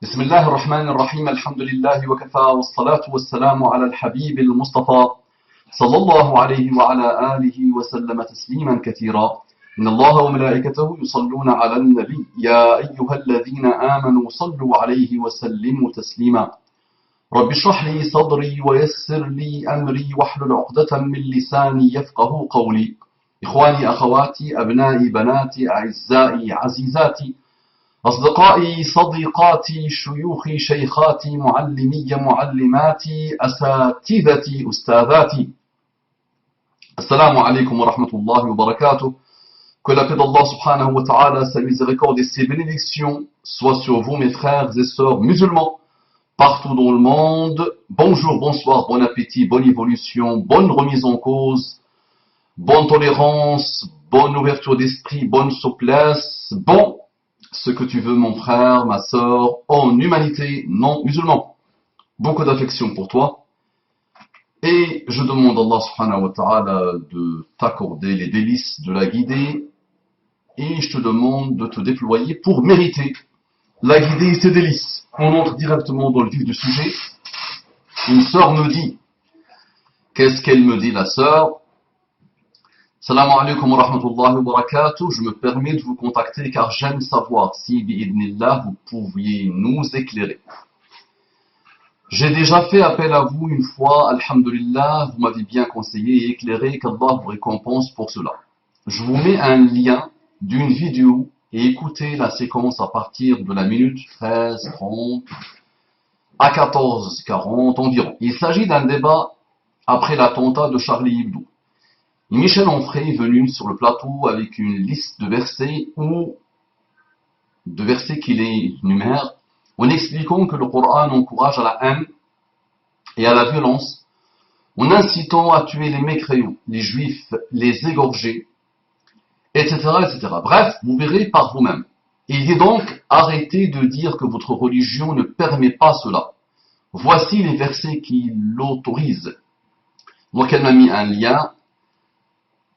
بسم الله الرحمن الرحيم الحمد لله وكفى والصلاة والسلام على الحبيب المصطفى صلى الله عليه وعلى آله وسلم تسليما كثيرا إن الله وملائكته يصلون على النبي يا أيها الذين آمنوا صلوا عليه وسلموا تسليما رب اشرح لي صدري ويسر لي أمري واحلل عقدة من لساني يفقه قولي إخواني أخواتي أبنائي بناتي أعزائي عزيزاتي أصدقائي صديقاتي شيوخي شيخاتي معلمي معلماتي أساتذتي أستاذاتي السلام عليكم ورحمة الله وبركاته. Que la paix d'Allah subhanahu wa ta'ala, sa miséricorde et ses bénédictions soient sur vous mes frères et sœurs musulmans partout dans le monde. Bonjour, bonsoir, bon appétit, bonne évolution, bonne remise en cause, bonne tolérance, bonne ouverture d'esprit, bonne souplesse, bon ce que tu veux mon frère, ma sœur, en humanité non musulman. Beaucoup d'affection pour toi. Et je demande à Allah subhanahu wa ta'ala de t'accorder les délices de la guidée. Et je te demande de te déployer pour mériter la guidée et ses délices. On entre directement dans le vif du sujet. Une sœur me dit, qu'est-ce qu'elle me dit la sœur? Salam alaikum wa rahmatullahi wa barakatuh. Je me permets de vous contacter car j'aime savoir si, bi'idnillah, vous pouviez nous éclairer. J'ai déjà fait appel à vous une fois, alhamdulillah, vous m'avez bien conseillé et éclairé, qu'Allah vous récompense pour cela. Je vous mets un lien d'une vidéo et écoutez la séquence à partir de la minute 13:30 à 14:40 environ. Il s'agit d'un débat après l'attentat de Charlie Hebdo. Michel Onfray est venu sur le plateau avec une liste de versets qu'il énumère en expliquant que le Coran encourage à la haine et à la violence en incitant à tuer les mécréants, les juifs, les égorger, etc., etc. Bref, vous verrez par vous-même. Il dit donc, arrêtez de dire que votre religion ne permet pas cela. Voici les versets qui l'autorisent. Donc elle m'a mis un lien.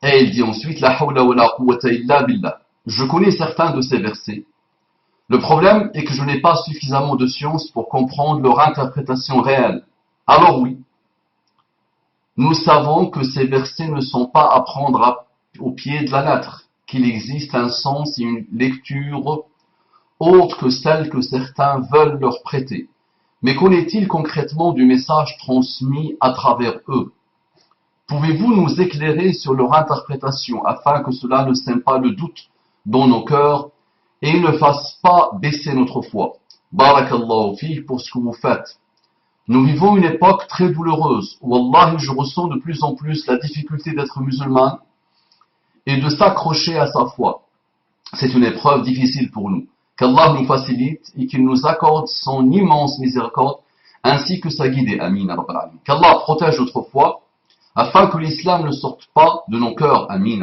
Et il dit ensuite, La hawla wa la quwwata illa billah. Je connais certains de ces versets. Le problème est que je n'ai pas suffisamment de science pour comprendre leur interprétation réelle. Alors oui, nous savons que ces versets ne sont pas à prendre au pied de la lettre, qu'il existe un sens et une lecture autre que celle que certains veulent leur prêter. Mais qu'en est-il concrètement du message transmis à travers eux? Pouvez-vous nous éclairer sur leur interprétation afin que cela ne sème pas le doute dans nos cœurs et ne fasse pas baisser notre foi? Barakallahu fi pour ce que vous faites. Nous vivons une époque très douloureuse où Wallahi je ressens de plus en plus la difficulté d'être musulman et de s'accrocher à sa foi. C'est une épreuve difficile pour nous. Qu'Allah nous facilite et qu'il nous accorde son immense miséricorde ainsi que sa guidée. Amin. Qu'Allah protège notre foi afin que l'islam ne sorte pas de nos cœurs. Amin.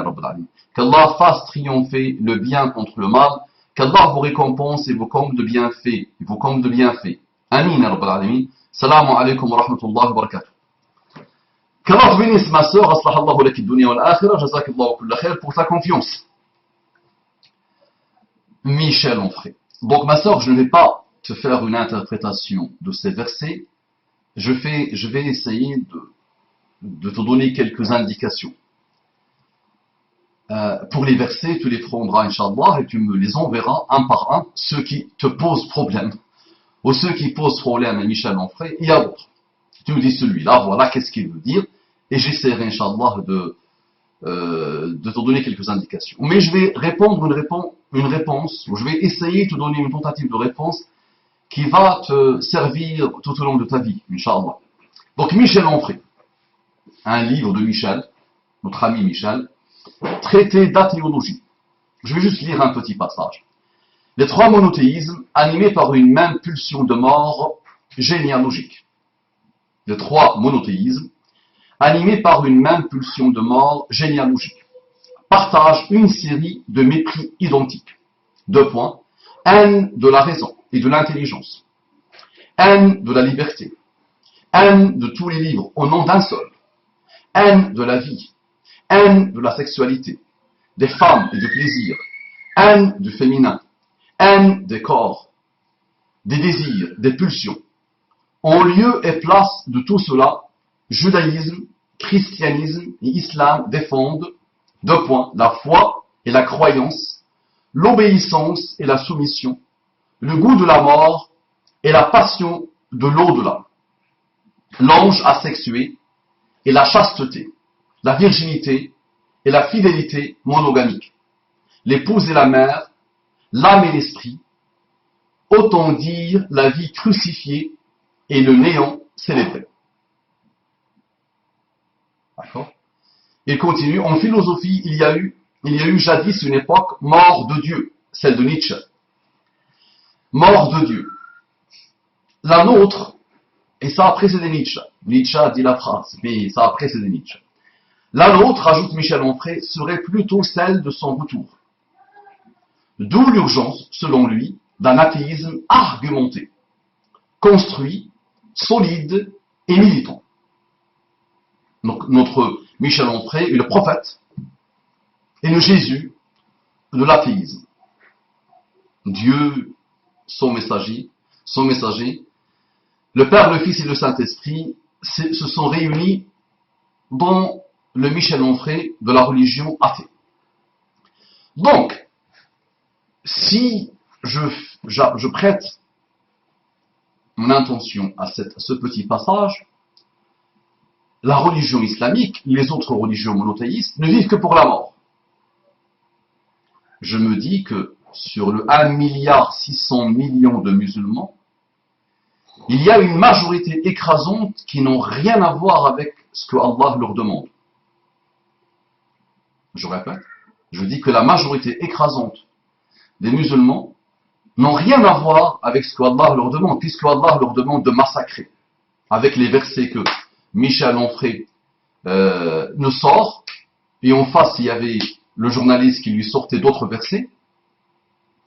Qu'Allah fasse triompher le bien contre le mal. Qu'Allah vous récompense et vous comble de bienfaits. Amin. Salam alaikum wa rahmatullahi wa barakatuh. Qu'Allah bénisse ma sœur, aslahallahu laki dunya wal akhirah, jazakallahu kulla khair pour ta confiance. Michel Onfray. Donc ma sœur, je ne vais pas te faire une interprétation de ces versets. Je vais essayer de te donner quelques indications. Pour les versets, tu les prendras, Inch'Allah, et tu me les enverras un par un, ceux qui te posent problème. Ou ceux qui posent problème à Michel Onfray, il y a d'autres. Tu me dis celui-là, voilà, qu'est-ce qu'il veut dire, et j'essaierai, Inch'Allah, de te donner quelques indications. Mais je vais répondre une réponse, ou je vais essayer de te donner une tentative de réponse qui va te servir tout au long de ta vie, Inch'Allah. Donc, Michel Onfray. Un livre de Michel, notre ami Michel, traité d'athéologie. Je vais juste lire un petit passage. Les trois monothéismes animés par une même pulsion de mort généalogique. Les trois monothéismes animés par une même pulsion de mort généalogique partagent une série de mépris identiques. 2 points. Haine de la raison et de l'intelligence. Haine de la liberté. Haine de tous les livres au nom d'un seul. Haine de la vie, haine de la sexualité, des femmes et du plaisir, haine du féminin, haine des corps, des désirs, des pulsions. En lieu et place de tout cela, judaïsme, christianisme et islam défendent, deux points, la foi et la croyance, l'obéissance et la soumission, le goût de la mort et la passion de l'au-delà, l'ange asexué et la chasteté, la virginité et la fidélité monogamique, l'épouse et la mère, l'âme et l'esprit, autant dire la vie crucifiée et le néant célébré. D'accord ? Il continue, en philosophie, il y a eu jadis une époque mort de Dieu, celle de Nietzsche. Mort de Dieu. La nôtre, et ça a précédé Nietzsche. Nietzsche a dit la phrase, mais ça a précédé Nietzsche. La nôtre, ajoute Michel Onfray, serait plutôt celle de son retour. D'où l'urgence, selon lui, d'un athéisme argumenté, construit, solide et militant. Donc notre Michel Onfray est le prophète et le Jésus de l'athéisme. Dieu, son messager, le Père, le Fils et le Saint-Esprit se sont réunis dans le Michel Onfray de la religion athée. Donc, si je prête mon intention à ce petit passage, la religion islamique, les autres religions monothéistes, ne vivent que pour la mort. Je me dis que sur le 1,6 milliard de musulmans, il y a une majorité écrasante qui n'ont rien à voir avec ce que Allah leur demande. Je répète, je dis que la majorité écrasante des musulmans n'ont rien à voir avec ce que Allah leur demande, puisque Allah leur demande de massacrer. Avec les versets que Michel Onfray nous sort, et en face il y avait le journaliste qui lui sortait d'autres versets,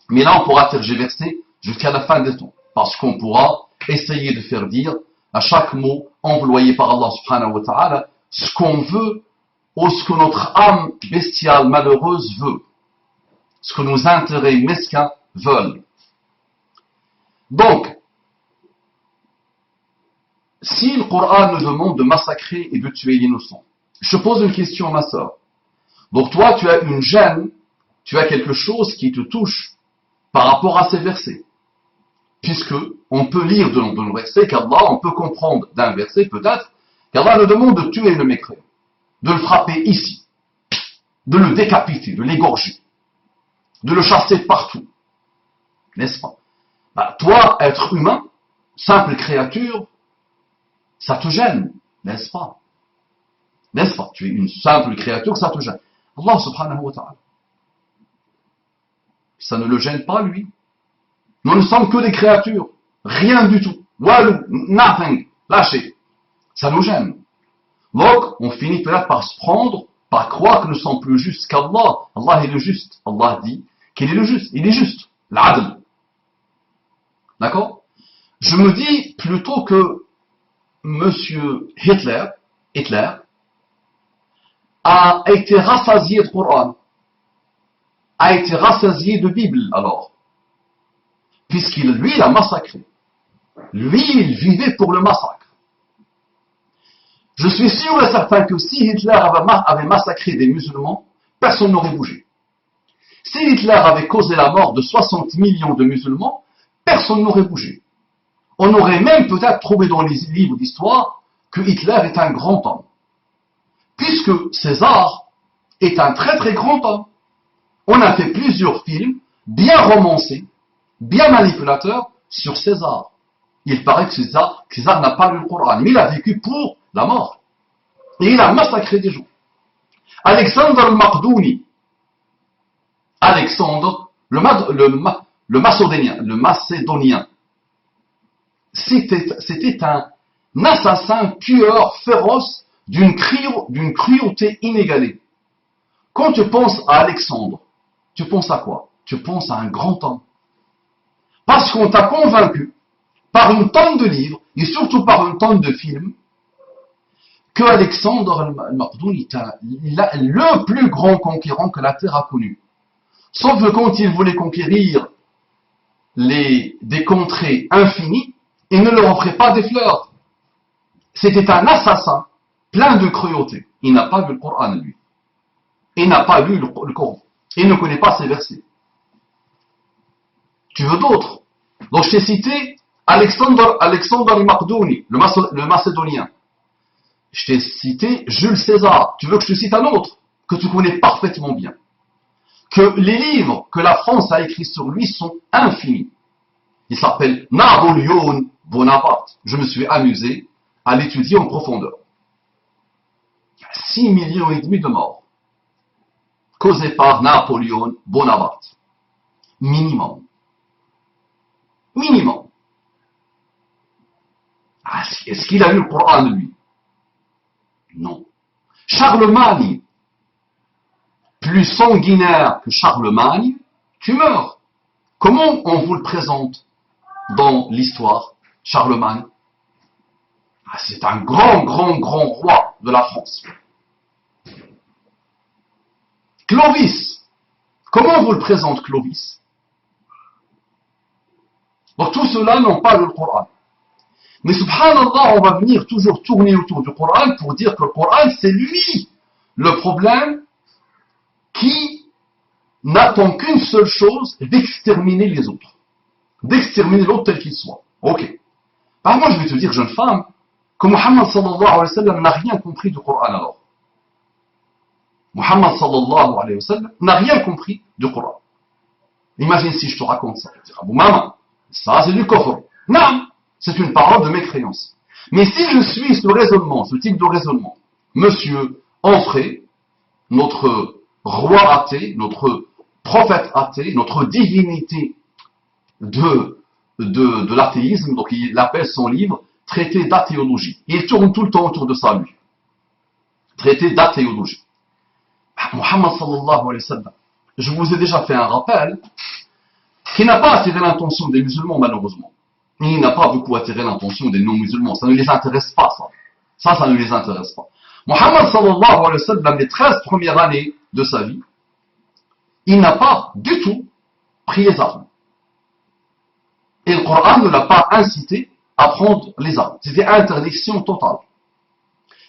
mais là on pourra tergiverser jusqu'à la fin des temps, parce qu'on pourra essayer de faire dire à chaque mot employé par Allah subhanahu wa ta'ala ce qu'on veut ou ce que notre âme bestiale malheureuse veut, ce que nos intérêts mesquins veulent. Donc, si le Coran nous demande de massacrer et de tuer l'innocent, je pose une question à ma sœur. Donc toi, tu as une gêne, tu as quelque chose qui te touche par rapport à ces versets. Puisque on peut lire dans le verset qu'Allah, on peut comprendre d'un verset peut-être, qu'Allah nous demande de tuer le mécréant, de le frapper ici, de le décapiter, de l'égorger, de le chasser partout. N'est-ce pas? Toi, être humain, simple créature, ça te gêne, n'est-ce pas? N'est-ce pas? Tu es une simple créature, ça te gêne. Allah subhanahu wa ta'ala, ça ne le gêne pas, lui. Nous ne sommes que des créatures, rien du tout. Walou, nothing, lâchez. Ça nous gêne. Donc, on finit peut-être par se prendre, par croire que nous sommes plus justes qu'Allah. Allah est le juste. Allah dit qu'il est le juste. Il est juste. L'adl. D'accord? Je me dis plutôt que Monsieur Hitler a été rassasié de Coran, a été rassasié de Bible alors, puisqu'il, lui, l'a massacré. Lui, il vivait pour le massacre. Je suis sûr et certain que si Hitler avait massacré des musulmans, personne n'aurait bougé. Si Hitler avait causé la mort de 60 millions de musulmans, personne n'aurait bougé. On aurait même peut-être trouvé dans les livres d'histoire que Hitler est un grand homme. Puisque César est un très très grand homme. On a fait plusieurs films, bien romancés, bien manipulateurs, sur César. Il paraît que César n'a pas lu le Coran, mais il a vécu pour la mort. Et il a massacré des gens. Alexandre al-Maqdouni, Alexandre, le Macédonien, c'était un assassin tueur féroce d'une cruauté inégalée. Quand tu penses à Alexandre, tu penses à quoi? Tu penses à un grand homme. Parce qu'on t'a convaincu, par une tonne de livres, et surtout par une tonne de films, que Alexandre al-Maqdouni est le plus grand conquérant que la terre a connu. Sauf que quand il voulait conquérir des contrées infinies et ne leur offrait pas des fleurs. C'était un assassin plein de cruauté. Il n'a pas lu le Coran, lui. Il n'a pas lu le Coran. Il ne connaît pas ces versets. Tu veux d'autres? Donc je t'ai cité Alexandre Makdouni, le Macédonien. Je t'ai cité Jules César. Tu veux que je te cite un autre que tu connais parfaitement bien? Que les livres que la France a écrits sur lui sont infinis. Il s'appelle Napoléon Bonaparte. Je me suis amusé à l'étudier en profondeur. 6,5 millions de morts causés par Napoléon Bonaparte. Minimum. Minimum. Est-ce qu'il a lu le Coran, lui? Non. Charlemagne, plus sanguinaire que Charlemagne, tu meurs. Comment on vous le présente dans l'histoire, Charlemagne? C'est un grand roi de la France. Clovis, comment on vous le présente, Clovis? Donc tout cela n'ont pas le Coran. Mais subhanallah, on va venir toujours tourner autour du Coran pour dire que le Coran, c'est lui le problème qui n'attend qu'une seule chose, d'exterminer les autres. D'exterminer l'autre tel qu'il soit. Ok. Bah moi je vais te dire, jeune femme, que Muhammad sallallahu alayhi wa sallam n'a rien compris du Coran alors. Muhammad sallallahu alayhi wa sallam n'a rien compris du Coran. Imagine si je te raconte ça. Tu diras, bon maman, ça c'est du kofr. Non, c'est une parole de mécréance. Mais si je suis ce raisonnement, ce type de raisonnement, monsieur Onfray, notre roi athée, notre prophète athée, notre divinité de l'athéisme, donc il appelle son livre Traité d'athéologie. Il tourne tout le temps autour de ça, lui. Traité d'athéologie. Muhammad sallallahu alayhi wa sallam, je vous ai déjà fait un rappel, qui n'a pas attiré l'attention des musulmans, malheureusement. Il n'a pas beaucoup attiré l'attention des non-musulmans. Ça ne les intéresse pas, ça. Ça ne les intéresse pas. Muhammad sallallahu alayhi wa sallam, les 13 premières années de sa vie, il n'a pas du tout pris les armes. Et le Coran ne l'a pas incité à prendre les armes. C'était interdiction totale.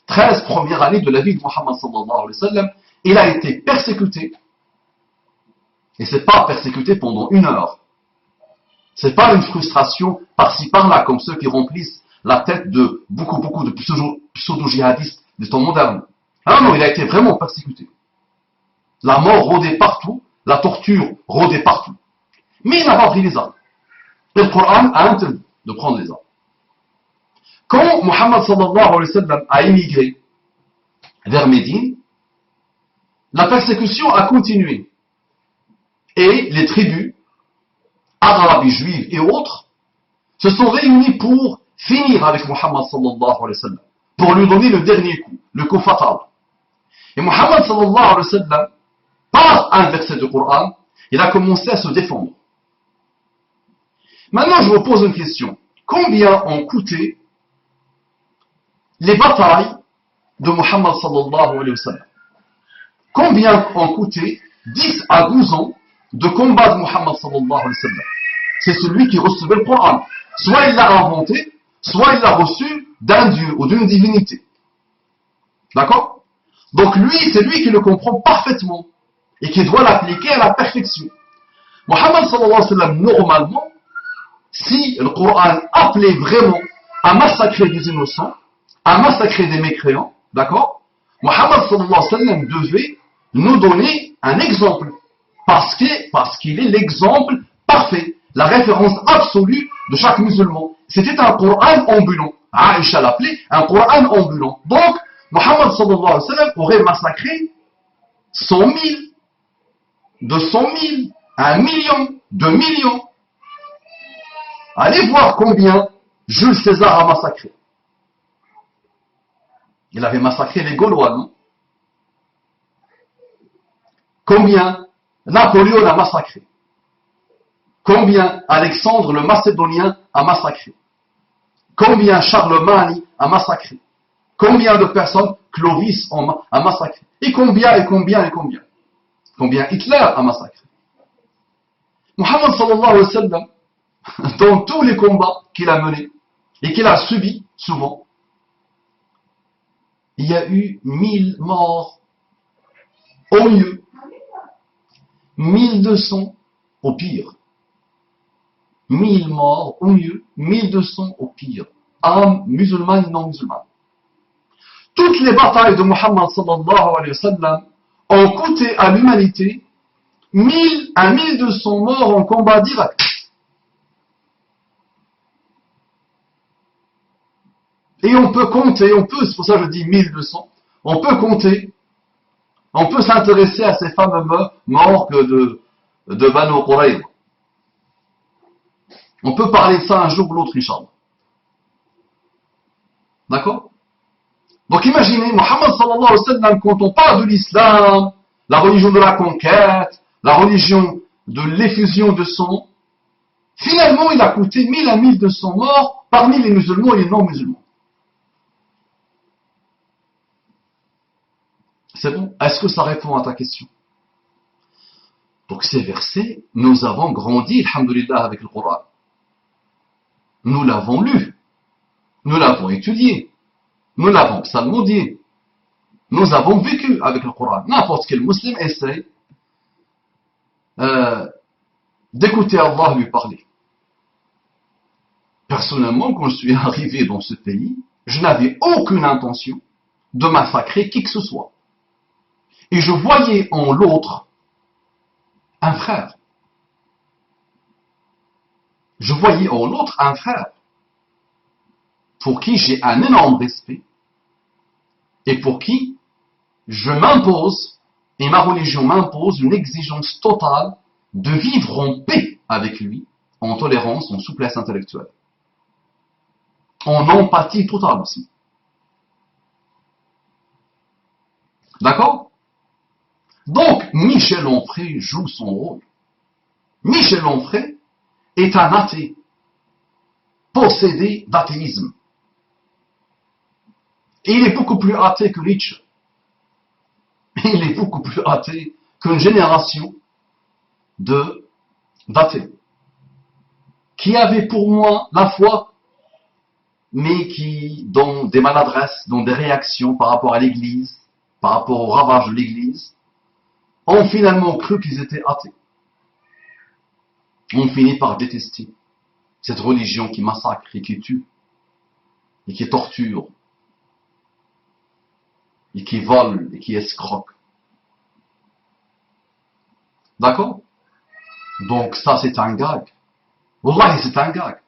13 premières années de la vie de Muhammad sallallahu alayhi wa sallam, il a été persécuté. Et c'est pas persécuté pendant 1 heure. C'est pas une frustration par-ci par-là, comme ceux qui remplissent la tête de beaucoup de pseudo-djihadistes du temps moderne. Ah non, il a été vraiment persécuté. La mort rôdait partout, la torture rôdait partout. Mais il n'a pas pris les armes. Et le Coran a interdit de prendre les armes. Quand Muhammad sallallahu alayhi wa sallam a émigré vers Médine, la persécution a continué. Et les tribus arabes et juives et autres se sont réunis pour finir avec Muhammad sallallahu alayhi wa sallam, pour lui donner le dernier coup, le coup fatal. Et Muhammad sallallahu alayhi wa sallam, par un verset du Coran, il a commencé à se défendre. Maintenant, je vous pose une question. Combien ont coûté les batailles de Muhammad sallallahu alayhi wa sallam? Combien ont coûté 10 à 12 ans de combat de Muhammad sallallahu alayhi wa sallam? C'est celui qui recevait le Coran. Soit il l'a inventé, soit il l'a reçu d'un dieu ou d'une divinité. D'accord? Donc lui, c'est lui qui le comprend parfaitement et qui doit l'appliquer à la perfection. Muhammad sallallahu alayhi wa sallam, normalement, si le Coran appelait vraiment à massacrer des innocents, à massacrer des mécréants, d'accord? Muhammad sallallahu alayhi wa sallam devait nous donner un exemple. Parce qu'il est l'exemple parfait, la référence absolue de chaque musulman. C'était un Coran ambulant. Aïcha l'appelait un Coran ambulant. Donc, Muhammad sallallahu alayhi wa sallam aurait massacré 100 000, 200 000, 1 million, 2 millions. Allez voir combien Jules César a massacré. Il avait massacré les Gaulois, non? Combien Napoléon a massacré? Combien Alexandre le Macédonien a massacré? Combien Charlemagne a massacré? Combien de personnes Clovis a massacré? Et combien Combien Hitler a massacré? Muhammad sallallahu alayhi wa sallam, dans tous les combats qu'il a menés et qu'il a subis souvent, il y a eu 1000 morts au mieux, 1200 au pire. 1000 morts au mieux, 1200 au pire. Âmes musulmanes et non musulmanes. Toutes les batailles de Muhammad sallallahu alayhi wa sallam ont coûté à l'humanité 1000 à 1200 morts en combat direct. Et on peut compter, c'est pour ça que je dis 1200, on peut compter, on peut s'intéresser à ces fameux morts de Banu Qurayza. On peut parler de ça un jour ou l'autre, Inch'Allah. D'accord? Donc imaginez, Muhammad sallallahu alayhi wa sallam, quand on parle de l'islam, la religion de la conquête, la religion de l'effusion de sang, finalement il a coûté 1000 à 1200 morts parmi les musulmans et les non-musulmans. C'est bon? Est-ce que ça répond à ta question? Donc ces versets, nous avons grandi, alhamdoulilah, avec le Coran. Nous l'avons lu, nous l'avons étudié, nous l'avons psalmodié, nous avons vécu avec le Coran. N'importe quel musulman essaie d'écouter Allah lui parler. Personnellement, quand je suis arrivé dans ce pays, je n'avais aucune intention de massacrer qui que ce soit. Et je voyais en l'autre un frère. Je voyais en l'autre un frère pour qui j'ai un énorme respect et pour qui je m'impose, et ma religion m'impose une exigence totale de vivre en paix avec lui, en tolérance, en souplesse intellectuelle. En empathie totale aussi. D'accord? Donc, Michel Onfray joue son rôle. Michel Onfray est un athée, possédé d'athéisme. Et il est beaucoup plus athée que Nietzsche. Il est beaucoup plus athée qu'une génération d'athées qui avaient pour moi la foi, mais qui, dans des maladresses, dans des réactions par rapport à l'Église, par rapport au ravage de l'Église, ont finalement cru qu'ils étaient athées. On finit par détester cette religion qui massacre et qui tue, et qui torture, et qui vole, et qui escroque. D'accord? Donc ça c'est un gag. Wallahi c'est un gag.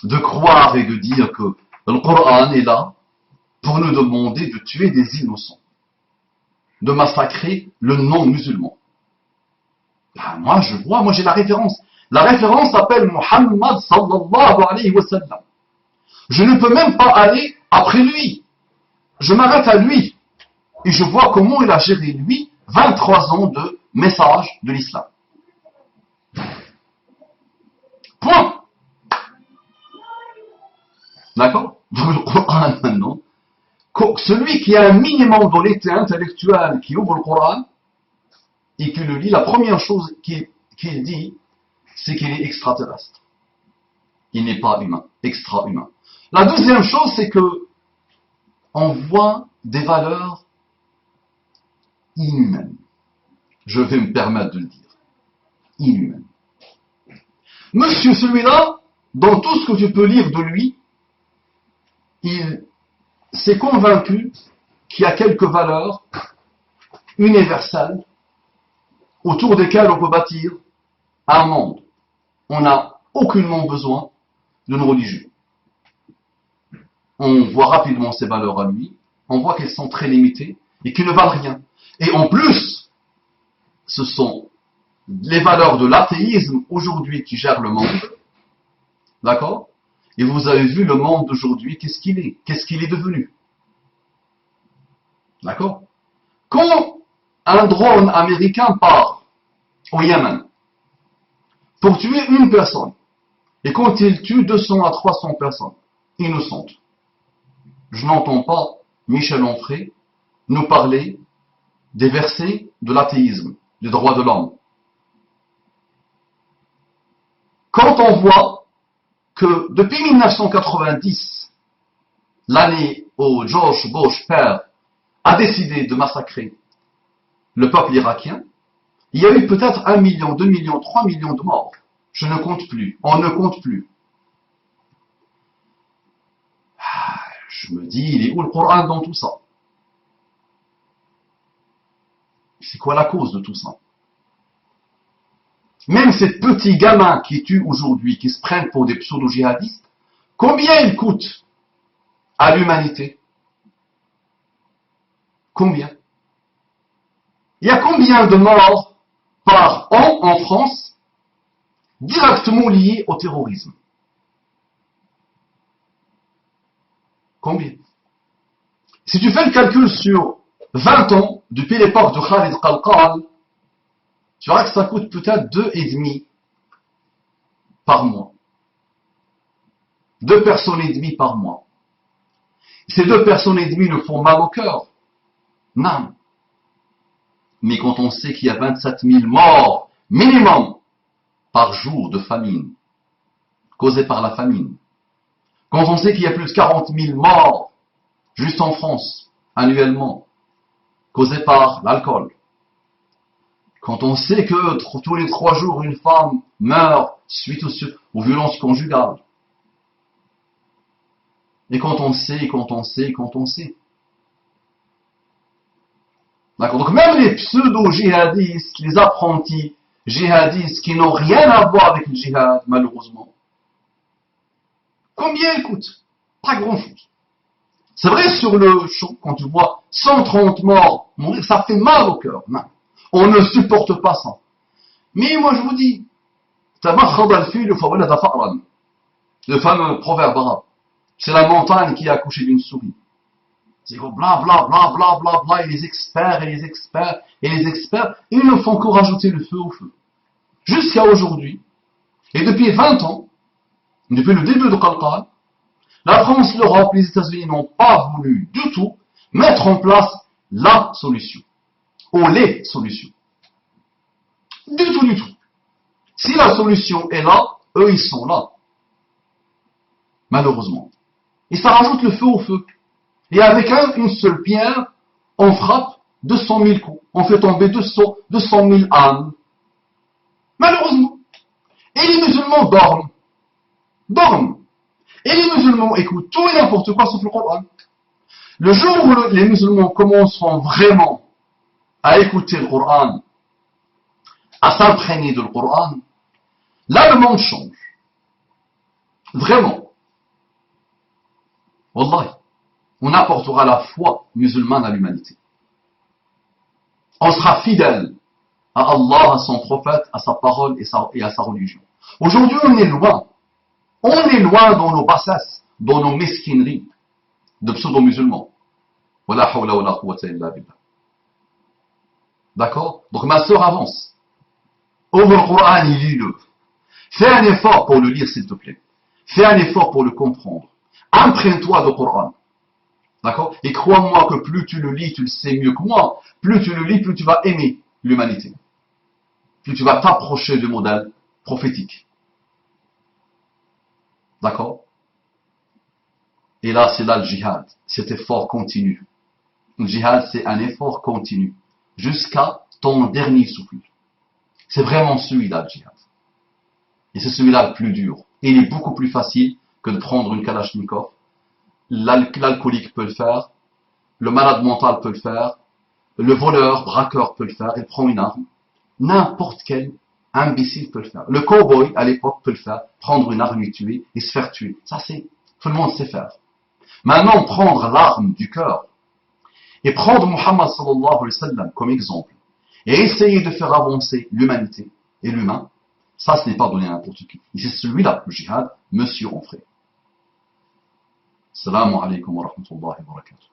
De croire et de dire que le Coran est là pour nous demander de tuer des innocents, de massacrer le non-musulman. Ben, moi j'ai la référence. La référence s'appelle Muhammad sallallahu alayhi wa sallam. Je ne peux même pas aller après lui. Je m'arrête à lui. Et je vois comment il a géré, lui, 23 ans de message de l'islam. Point. D'accord? Donc le Coran maintenant, celui qui a un minimum d'honnêteté intellectuelle, qui ouvre le Coran et qui le lit, la première chose qu'il dit, c'est qu'il est extraterrestre. Il n'est pas humain, extra-humain. La deuxième chose, c'est que on voit des valeurs inhumaines. Je vais me permettre de le dire. Inhumaines. Monsieur celui-là, dans tout ce que tu peux lire de lui, il s'est convaincu qu'il y a quelques valeurs universelles autour desquelles on peut bâtir un monde. On n'a aucunement besoin d'une religion. On voit rapidement ces valeurs à lui, on voit qu'elles sont très limitées et qu'elles ne valent rien. Et en plus, ce sont les valeurs de l'athéisme aujourd'hui qui gèrent le monde. D'accord? Et vous avez vu le monde d'aujourd'hui, qu'est-ce qu'il est? Qu'est-ce qu'il est devenu? D'accord? Quand un drone américain part au Yémen pour tuer une personne, et quand il tue 200 à 300 personnes innocentes, je n'entends pas Michel Onfray nous parler des versets de l'athéisme, des droits de l'homme. quand on voit que depuis 1990, l'année où George Bush père a décidé de massacrer le peuple irakien, il y a eu peut-être 1 million, 2 millions, 3 millions de morts. Je ne compte plus. On ne compte plus. Je me dis, il est où le Coran dans tout ça? C'est quoi la cause de tout ça? Même ces petits gamins qui tuent aujourd'hui, qui se prennent pour des pseudo-djihadistes, combien ils coûtent à l'humanité? Combien? Il y a combien de morts par an en France directement liés au terrorisme? Combien? Si tu fais le calcul sur 20 ans, depuis l'époque de Khalid Qalqal, tu verras que ça coûte peut-être 2,5 par mois. 2 personnes et demie par mois. Ces 2 personnes et demie nous font mal au cœur. Non. Mais quand on sait qu'il y a 27 000 morts minimum par jour de famine, causés par la famine, quand on sait qu'il y a plus de 40 000 morts juste en France annuellement, causés par l'alcool, quand on sait que tous les 3 jours une femme meurt suite aux violences conjugales, et quand on sait. D'accord. Donc même les pseudo-djihadistes, les apprentis djihadistes qui n'ont rien à voir avec le djihad, malheureusement, combien ils coûtent? Pas grand-chose. C'est vrai, sur le champ, quand tu vois 130 morts mourir, ça fait mal au cœur. Non. On ne supporte pas ça. Mais moi je vous dis, le fameux proverbe arabe, c'est la montagne qui a accouché d'une souris. C'est bla bla bla bla bla bla, et les experts, ils ne font que rajouter le feu au feu. Jusqu'à aujourd'hui, et depuis 20 ans, depuis le début de Qalqal, la France, l'Europe, les États-Unis n'ont pas voulu du tout mettre en place la solution, ou les solutions. Du tout. Si la solution est là, eux ils sont là. Malheureusement. Et ça rajoute le feu au feu. Et avec une seule pierre, on frappe 200 000 coups. On fait tomber 200 000 âmes. Malheureusement. Et les musulmans dorment. Et les musulmans écoutent tout et n'importe quoi sauf le Coran. Le jour où les musulmans commenceront vraiment à écouter le Coran, à s'imprégner de le Coran, là le monde change. Vraiment. Wallahi. On apportera la foi musulmane à l'humanité. On sera fidèle à Allah, à son prophète, à sa parole et à sa religion. Aujourd'hui, on est loin. On est loin dans nos bassesses, dans nos mesquineries de pseudo-musulmans. Wala hawla wala quwwata illa billah. D'accord? Donc ma sœur avance. Ouvre le Coran et lis-le. Fais un effort pour le lire, s'il te plaît. Fais un effort pour le comprendre. Imprègne-toi du Coran. D'accord? Et crois-moi que plus tu le lis, tu le sais mieux que moi, plus tu le lis, plus tu vas aimer l'humanité. Plus tu vas t'approcher du modèle prophétique. D'accord? Et là, c'est là le djihad. Cet effort continu. Le djihad, c'est un effort continu. Jusqu'à ton dernier souffle. C'est vraiment celui-là, le djihad. Et c'est celui-là le plus dur. Et il est beaucoup plus facile que de prendre une kalachnikov. L'alcoolique peut le faire. Le malade mental peut le faire. Le voleur, braqueur peut le faire. Il prend une arme. N'importe quel imbécile peut le faire. Le cowboy, à l'époque, peut le faire. Prendre une arme et tuer, et se faire tuer. Ça, c'est, tout le monde sait faire. Maintenant, prendre l'arme du cœur, et prendre Muhammad sallallahu alayhi wa sallam comme exemple, et essayer de faire avancer l'humanité et l'humain, ça, ce n'est pas donné à n'importe qui. Et c'est celui-là, le jihad, monsieur Onfray. Assalamu alaikum wa rahmatullahi wa barakatuh.